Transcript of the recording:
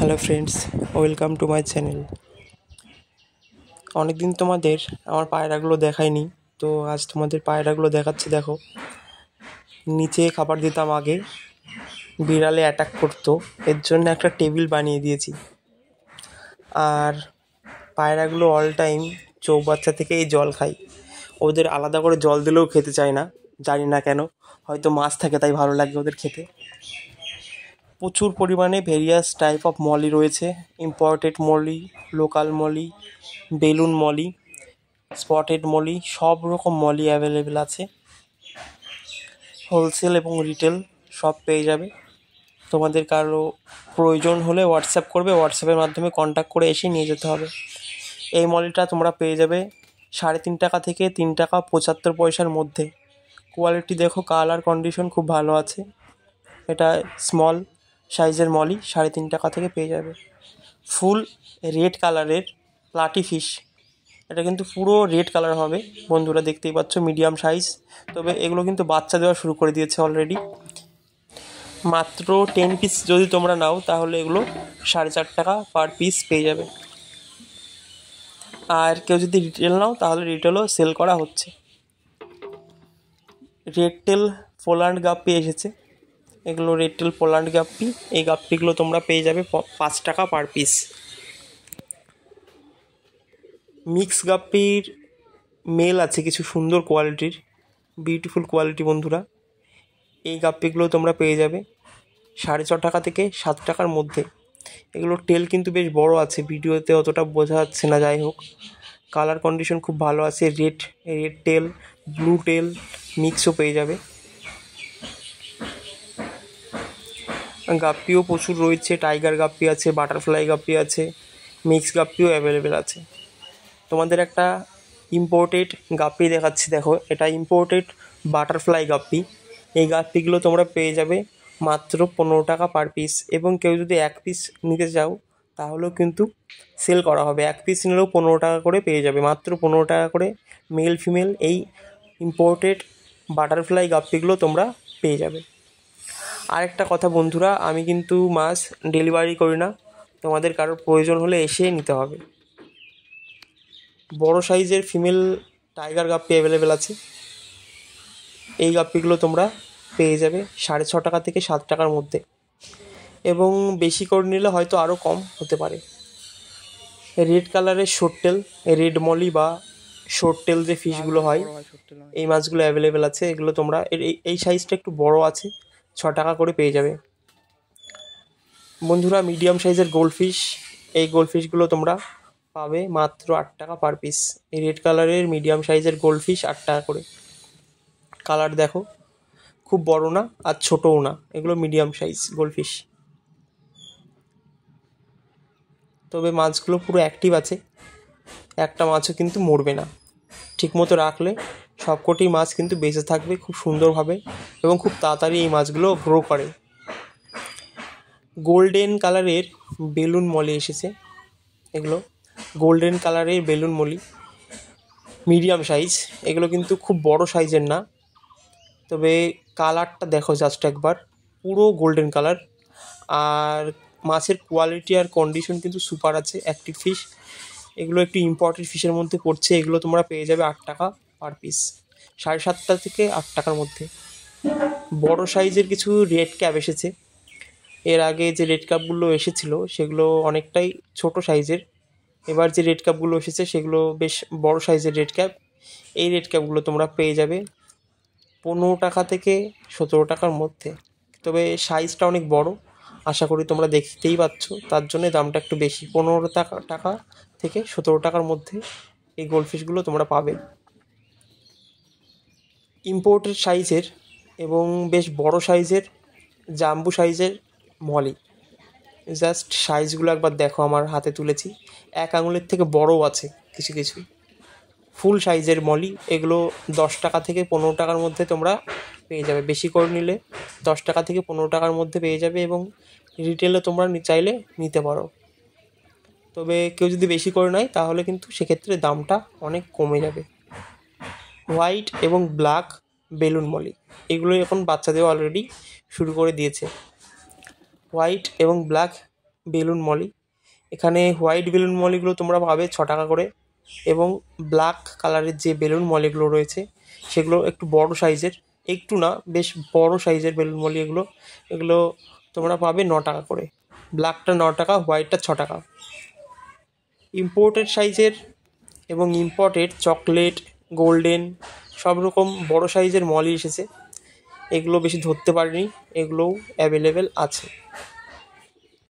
Hello friends, welcome to my channel. অনেকদিন তোমাদের আমার পায়রাগুলো দেখায়নি, তো আজ তোমাদের পায়রাগুলো দেখাচ্ছি। দেখো, নিচে খাবার দিতাম আগে, বিড়ালে অ্যাটাক করতো, এর জন্য একটা টেবিল বানিয়ে দিয়েছি। আর পায়রাগুলো অল টাইম চৌবাচ্চা থেকেই জল খায়। ওদের আলাদা করে জল দিলেও খেতে চায় না, জানি না কেন। হয়তো মাছ থাকে তাই ভালো লাগে ওদের খেতে। প্রচুর পরিমাণে ভেরিয়াস টাইপ অফ মলি রয়েছে। Imported molly, local molly, balloon molly, spotted molly, সব রকম মলি অ্যাভেলেবেল আছে। হোলসেল এবং রিটেল সব পেয়ে যাবে। তোমাদের কারো প্রয়োজন হলে হোয়াটসঅ্যাপ করবে, হোয়াটসঅ্যাপের মাধ্যমে কন্ট্যাক্ট করে এসে নিয়ে যেতে হবে। এই মলিটা তোমরা পেয়ে যাবে 3.5 টাকা থেকে 3 টাকা 75 পয়সার মধ্যে। কোয়ালিটি দেখো, কালার কন্ডিশন খুব ভালো আছে। এটা স্মল সাইজের মলি 3.5 টাকা থেকে পেয়ে যাবে। ফুল রেড কালারের প্লাটি ফিশ, এটা কিন্তু পুরো রেড কালার হবে বন্ধুরা, দেখতেই পাচ্ছ, মিডিয়াম সাইজ। তবে এগুলো কিন্তু বাচ্চা দেওয়া শুরু করে দিয়েছে অলরেডি। মাত্র 10 পিস যদি তোমরা নাও তাহলে এগুলো 4.5 টাকা পার পিস পেয়ে যাবে। আর কেউ যদি রিটেল নাও তাহলে রিটেলও সেল করা হচ্ছে। রেড টেল পোল্যান্ড গাপ্পি এসেছে, এগুলো রেড টেল পোল্যান্ড গাপ্পি। এই গাপ্পিগুলো তোমরা পেয়ে যাবে 5 টাকা পার পিস। মিক্স গাপ্পির মেল আছে কিছু সুন্দর কোয়ালিটির, বিউটিফুল কোয়ালিটি বন্ধুরা। এই গাপ্পিগুলো তোমরা পেয়ে যাবে 6.5 টাকা থেকে 7 টাকার মধ্যে। এগুলোর টেল কিন্তু বেশ বড় আছে, ভিডিওতে অতটা বোঝা যাচ্ছে না, যাই হোক। কালার কন্ডিশন খুব ভালো আছে। রেড টেল, ব্লু টেল মিক্সও পেয়ে যাবে। গাপ্পিও প্রচুর রয়েছে, টাইগার গাপ্পি আছে, বাটারফ্লাই গাপ্পি আছে, মিক্স গাপ্পিও অ্যাভেলেবেল আছে। তোমাদের একটা ইম্পোর্টেড গাপ্পি দেখাচ্ছি, দেখো, এটা ইম্পোর্টেড বাটারফ্লাই গাপ্পি। এই গাপ্পিগুলো তোমরা পেয়ে যাবে মাত্র 15 টাকা পার পিস। এবং কেউ যদি 1 পিস নিতে চাও তাহলেও কিন্তু সেল করা হবে। 1 পিস নিলেও 15 টাকা করে পেয়ে যাবে, মাত্র 15 টাকা করে মেল ফিমেল এই ইম্পোর্টেড বাটারফ্লাই গাপ্পিগুলো তোমরা পেয়ে যাবে। আরেকটা কথা বন্ধুরা, আমি কিন্তু মাছ ডেলিভারি করি না, তোমাদের কারোর প্রয়োজন হলে এসে নিতে হবে। বড় সাইজের ফিমেল টাইগার গাপ্পি অ্যাভেলেবেল আছে। এই গাপ্পিগুলো তোমরা পেয়ে যাবে 6.5 টাকা থেকে 7 টাকার মধ্যে, এবং বেশি করে নিলে হয়তো আরও কম হতে পারে। রেড কালারের শোরটেল, রেড মলি বা শোরটেল যে ফিশগুলো হয়, এই মাছগুলো অ্যাভেলেবেল আছে। এগুলো তোমরা এই সাইজটা একটু বড় আছে, 6 টাকা করে পেয়ে যাবে বন্ধুরা। মিডিয়াম সাইজের গোল্ডফিশ, এই গোল্ডফিশগুলো তোমরা পাবে মাত্র 8 টাকা পার পিস। এই রেড কালারের মিডিয়াম সাইজের গোল্ডফিশ 8 টাকা করে। কালার দেখো, খুব বড় না আর ছোটও না, এগুলো মিডিয়াম সাইজ গোল্ডফিশ। তবে মাছগুলো পুরো অ্যাক্টিভ আছে, একটা মাছও কিন্তু মরবে না। ঠিকমতো রাখলে সবকটি মাছ কিন্তু বেঁচে থাকবে খুব সুন্দরভাবে, এবং খুব তাড়াতাড়ি এই মাছগুলো গ্রো করে। গোল্ডেন কালারের বেলুন মলি এসেছে, এগুলো গোল্ডেন কালারের বেলুন মলি, মিডিয়াম সাইজ। এগুলো কিন্তু খুব বড় সাইজের না, তবে কালারটা দেখো জাস্ট একবার, পুরো গোল্ডেন কালার। আর মাছের কোয়ালিটি আর কন্ডিশন কিন্তু সুপার আছে, অ্যাক্টিভ ফিশ। এগুলো একটু ইম্পর্টেন্ট ফিশের মধ্যে পড়ছে। এগুলো তোমরা পেয়ে যাবে 8 টাকা পার পিস, 7.5 থেকে 8 টাকার মধ্যে। বড় সাইজের কিছু রেড ক্যাপ এসেছে। এর আগে যে রেড ক্যাপগুলো এসেছিলো সেগুলো অনেকটাই ছোট সাইজের। এবার যে রেড ক্যাপগুলো এসেছে সেগুলো বেশ বড় সাইজের রেড ক্যাপ। এই রেড ক্যাপগুলো তোমরা পেয়ে যাবে 15 টাকা থেকে 17 টাকার মধ্যে। তবে সাইজটা অনেক বড়, আশা করি তোমরা দেখতেই পাচ্ছ, তার জন্য দামটা একটু বেশি। 15 টাকা থেকে 17 টাকার মধ্যে এই গোল্ডফিশগুলো তোমরা পাবে। ইম্পোর্টেড সাইজের এবং বেশ বড় সাইজের জাম্বু সাইজের মলি, জাস্ট সাইজগুলো একবার দেখো, আমার হাতে তুলেছি, 1 আঙুলের থেকে বড়ও আছে কিছু কিছু। ফুল সাইজের মলি, এগুলো 10 টাকা থেকে 15 টাকার মধ্যে তোমরা পেয়ে যাবে। বেশি করে নিলে 10 টাকা থেকে 15 টাকার মধ্যে পেয়ে যাবে, এবং রিটেলে তোমরা চাইলে নিতে পারো। তবে কেউ যদি বেশি করে নেয় তাহলে কিন্তু সেক্ষেত্রে দামটা অনেক কমে যাবে। হোয়াইট এবং ব্ল্যাক বেলুন মলি, এগুলো এখন বাচ্চা দেওয়া অলরেডি শুরু করে দিয়েছে। হোয়াইট এবং ব্ল্যাক বেলুন মলি। এখানে হোয়াইট বেলুন মলিগুলো তোমরা পাবে 6 টাকা করে, এবং ব্ল্যাক কালারের যে বেলুন মলিগুলো রয়েছে সেগুলো একটু বড় সাইজের, একটু না বেশ বড় সাইজের বেলুন মলি এগুলো। এগুলো তোমরা পাবে 9 টাকা করে। ব্ল্যাকটা 9 টাকা, হোয়াইটটা 6 টাকা। ইম্পোর্টেড সাইজের এবং ইম্পোর্টেড চকলেট, গোল্ডেন সব রকম বড় সাইজের মলি এসেছে। এগুলো বেশি ধরতে পারিনি, এগুলোও অ্যাভেলেবেল আছে।